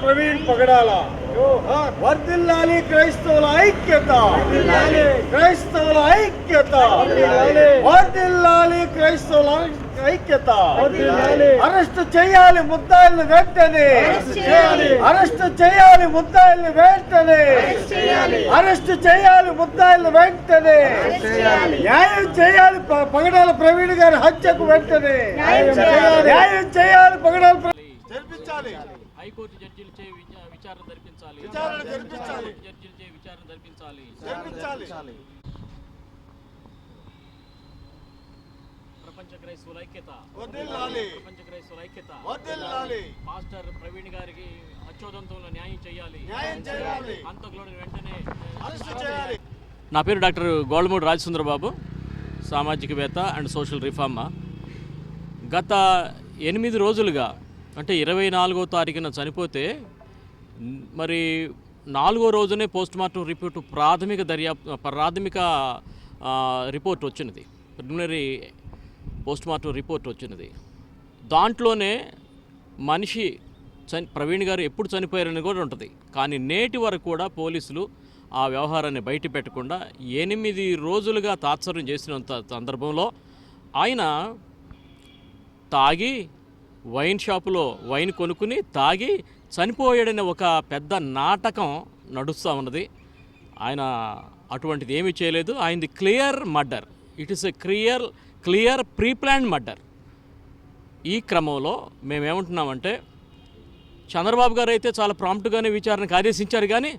ప్రవీణ్ పగడాల వర్ధిల్లాలి క్రైస్తవుల ఐక్యత, క్రైస్తవుల ఐక్యత, వర్ధిల్లాలి క్రైస్తవుల ఐక్యత. అరెస్ట్ చేయాలి ముద్దాయిల్ని వెంటనే, అరెస్ట్ చేయాలి ముద్దాయిల్ని వెంటనే, అరెస్ట్ చేయాలి ముద్దాయిల్ని వెంటనే, న్యాయం చేయాలి పగడాల ప్రవీణ్ గారి హత్యకు వెంటనే న్యాయం చేయాలి. పగడాల జరిపించాలి, హైకోర్టు జడ్జిలచే విచారణ జరిపించాలి, జడ్జిలచే విచారణ జరిపించాలి. ప్రపంచ క్రైస్తవుల ఐక్యత, ప్రపంచ క్రైస్తవుల ఐక్యత. పాస్టర్ ప్రవీణ్ గారికి అత్యోదంతంలో న్యాయం చేయాలి, హంతకులను వెంటనే అరెస్ట్ చేయాలి. నా పేరు doctor గోల్మూడి Rajasundarababu, సామాజికవేత్త and social reformer. గత 8 రోజులుగా అంటే 24వ తారీఖున చనిపోతే మరి 4వ రోజునే పోస్ట్మార్టం రిపోర్టు ప్రాథమిక రిపోర్ట్ వచ్చినది, ప్రిలిమినరీ పోస్ట్మార్టం రిపోర్ట్ వచ్చినది. దాంట్లోనే మనిషి ప్రవీణ్ గారు ఎప్పుడు చనిపోయారని కూడా ఉంటుంది. కానీ నేటి వరకు కూడా పోలీసులు ఆ వ్యవహారాన్ని బయట పెట్టకుండా 8 రోజులుగా తాత్సర్యం చేసినంత సందర్భంలో ఆయన తాగి వైన్ షాపులో వైన్ కొనుక్కుని తాగి చనిపోయాడనే ఒక పెద్ద నాటకం నడుస్తూ ఉన్నది. ఆయన అటువంటిది ఏమీ చేయలేదు. ఆయనది clear murder. It is a clear pre planned murder. ఈ క్రమంలో మేమేమంటున్నామంటే చంద్రబాబు గారు అయితే చాలా ప్రాంప్ట్గానే విచారణకు ఆదేశించారు. కానీ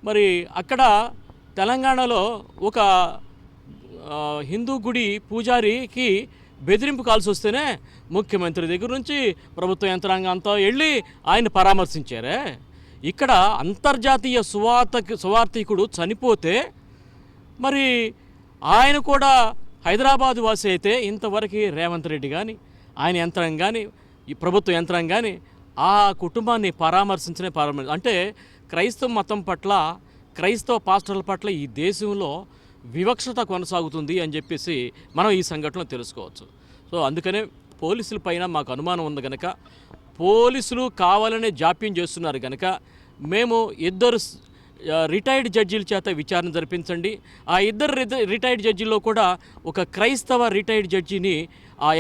మరి అక్కడ తెలంగాణలో ఒక హిందూ గుడి పూజారికి బెదిరింపు కాల్సి వస్తేనే ముఖ్యమంత్రి దగ్గర నుంచి ప్రభుత్వ యంత్రాంగం అంతా వెళ్ళి ఆయన పరామర్శించారే. ఇక్కడ అంతర్జాతీయ సువార్థికుడు చనిపోతే మరి ఆయన కూడా హైదరాబాద్ వాసి అయితే ఇంతవరకు రేవంత్ రెడ్డి కానీ ఆయన యంత్రాంగం కానీ ఈ ప్రభుత్వ యంత్రాంగం కానీ ఆ కుటుంబాన్ని అంటే క్రైస్తవ మతం పట్ల, క్రైస్తవ పాస్టర్ల పట్ల ఈ దేశంలో వివక్షత కొనసాగుతుంది అని చెప్పేసి మనం ఈ సంఘటనలో తెలుసుకోవచ్చు. సో అందుకనే పోలీసుల పైన మాకు అనుమానం ఉంది కనుక, పోలీసులు కావాలనే జాప్యం చేస్తున్నారు కనుక మేము 2 రిటైర్డ్ జడ్జీల చేత విచారణ జరిపించండి. ఆ 2 రిటైర్డ్ జడ్జీల్లో కూడా ఒక క్రైస్తవ రిటైర్డ్ జడ్జిని ఆ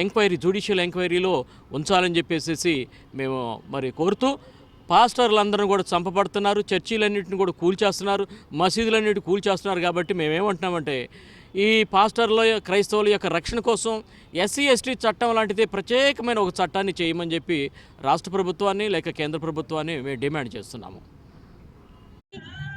జ్యుడిషియల్ ఎంక్వైరీలో ఉంచాలని చెప్పేసి మేము మరి కోరుతూ, పాస్టర్లందరూ కూడా చంపబడుతున్నారు, చర్చీలన్నింటిని కూడా కూల్చేస్తున్నారు, మసీదులన్నింటినీ కూల్చేస్తున్నారు. కాబట్టి మేమేమంటున్నామంటే ఈ పాస్టర్ల క్రైస్తవుల యొక్క రక్షణ కోసం SC ST చట్టం లాంటిది ప్రత్యేకమైన ఒక చట్టాన్ని చేయమని చెప్పి రాష్ట్ర ప్రభుత్వాన్ని లేక కేంద్ర ప్రభుత్వాన్ని మేము డిమాండ్ చేస్తున్నాము.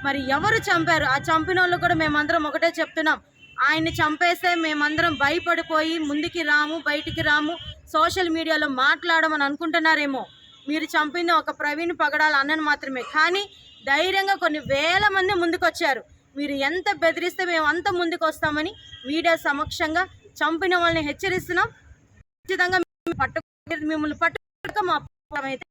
మరి ఎవరు చంపారు? ఆ చంపిన వాళ్ళు కూడా మేమందరం ఒకటే చెప్తున్నాం, ఆయన్ని చంపేస్తే మేమందరం భయపడిపోయి ముందుకి రాము, బయటికి రాము, సోషల్ మీడియాలో మాట్లాడమని అనుకుంటున్నారేమో. మీరు చంపింది ఒక ప్రవీణ్ పగడాల అన్నను మాత్రమే, కానీ ధైర్యంగా కొన్ని వేల మంది ముందుకొచ్చారు. మీరు ఎంత బెదిరిస్తే మేము అంత ముందుకు వస్తామని మీడియా సమక్షంగా చంపిన వాళ్ళని హెచ్చరిస్తున్నాం. ఖచ్చితంగా మిమ్మల్ని పట్టుక మా అయితే